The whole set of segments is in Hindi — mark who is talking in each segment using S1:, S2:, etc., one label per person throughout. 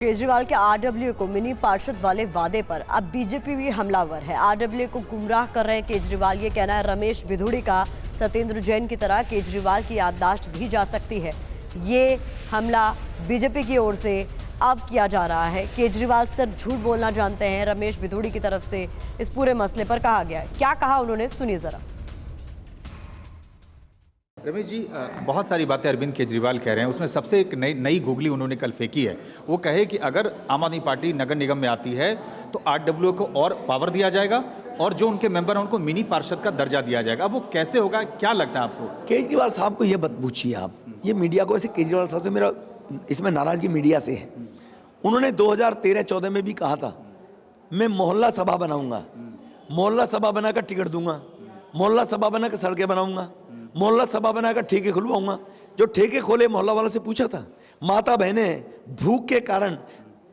S1: केजरीवाल के आरडब्ल्यू को मिनी पार्षद वाले वादे पर अब बीजेपी भी हमलावर है। आरडब्ल्यू को गुमराह कर रहे हैं केजरीवाल, ये कहना है रमेश भिधुड़ी का। सत्येंद्र जैन की तरह केजरीवाल की याददाश्त भी जा सकती है। ये हमला बीजेपी की ओर से अब किया जा रहा है। केजरीवाल सिर्फ झूठ बोलना जानते हैं, रमेश भिधुड़ी की तरफ से इस पूरे मसले पर कहा गया है। क्या कहा उन्होंने, सुनिए जरा।
S2: रमेश जी, बहुत सारी बातें अरविंद केजरीवाल कह रहे हैं, उसमें सबसे एक नई गुगली उन्होंने कल फेंकी है। वो कहे कि अगर आम आदमी पार्टी नगर निगम में आती है तो आरडब्ल्यू को और पावर दिया जाएगा और जो उनके मेंबर हैं उनको मिनी पार्षद का दर्जा दिया जाएगा। अब वो कैसे होगा, क्या लगता है आपको?
S3: केजरीवाल साहब को ये बात पूछिए आप, ये मीडिया को, वैसे केजरीवाल साहब से मेरा इसमें नाराजगी मीडिया से है। उन्होंने 2013-14 में भी कहा था मैं मोहल्ला सभा बनाऊंगा, मोहल्ला सभा बनाकर टिकट दूंगा, मोहल्ला सभा बनाकर सड़कें बनाऊंगा, मोहल्ला सभा बनाकर ठेके खुलवाऊंगा। जो ठेके खोले मोहल्ला वालों से पूछा था, माता बहनें भूख के कारण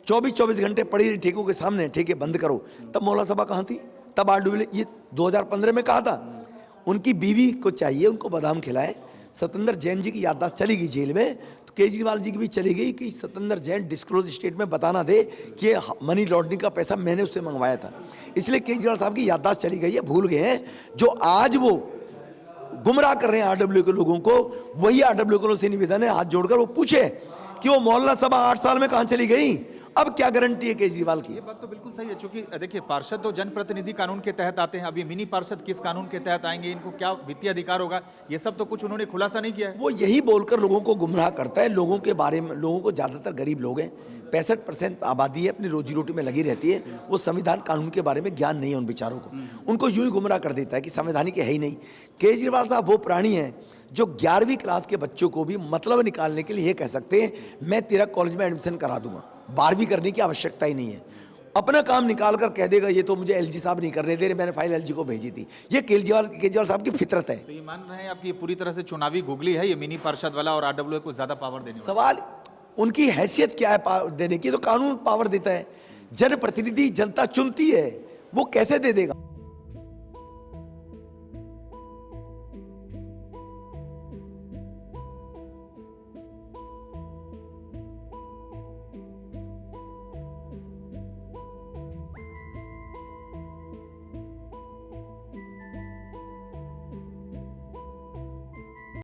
S3: 24-24 घंटे पड़ी रही ठेकों के सामने, ठेके बंद करो। तब मोहल्ला सभा कहाँ थी? तब आरडब्ल्यू, ये 2015 में कहा था। उनकी बीवी को चाहिए उनको बादाम खिलाए। सत्येंद्र जैन जी की याददाश्त चली गई जेल में, तो केजरीवाल जी की भी चली गई कि सत्येंद्र जैन डिस्क्लोज स्टेट में बताना दे कि मनी लॉन्ड्रिंग का पैसा मैंने उससे मंगवाया था। इसलिए केजरीवाल साहब की याददाश्त चली गई है, भूल गए हैं। जो आज वो गुमराह कर रहे हैं आरडब्ल्यू के लोगों को, वही आरडब्ल्यू के लोगों से निवेदन है हाथ जोड़कर वो पूछे कि वो मोहल्ला सभा 8 साल में कहां चली गई। अब क्या गारंटी है केजरीवाल की?
S2: ये बात तो बिल्कुल सही है, क्योंकि देखिए पार्षद तो जनप्रतिनिधि कानून के तहत आते हैं। अभी मिनी पार्षद किस कानून के तहत आएंगे, इनको क्या वित्तीय अधिकार होगा, ये सब तो कुछ उन्होंने खुलासा नहीं किया है।
S3: वो यही बोलकर लोगों को गुमराह करता है। लोगों के बारे में, लोगों को ज्यादातर गरीब लोग हैं, 65% आबादी है, अपनी रोजी रोटी में लगी रहती है। वो संविधान कानून के बारे में ज्ञान नहीं है उन बेचारों को, उनको यूं ही गुमराह कर देता है कि संवैधानिक है ही नहीं। केजरीवाल साहब वो प्राणी हैं जो 11वीं क्लास के बच्चों को भी मतलब निकालने के लिए ये कह सकते हैं मैं तेरा कॉलेज में एडमिशन करा दूंगा, 12वीं करने की आवश्यकता ही नहीं है। अपना काम निकाल कर कह देगा ये तो मुझे एलजी साहब नहीं करने दे रहे, मैंने फाइल एलजी को भेजी थी। ये केजरीवाल साहब की फितरत है।
S2: तो ये मान रहे हैं आपकी पूरी तरह से चुनावी गुगली है ये मिनी पार्षद वाला और आरडब्ल्यू को ज्यादा पावर देने वाला?
S3: सवाल उनकी हैसियत क्या है पावर देने की? तो कानून पावर देता है। जनप्रतिनिधि जनता चुनती है, वो कैसे दे देगा?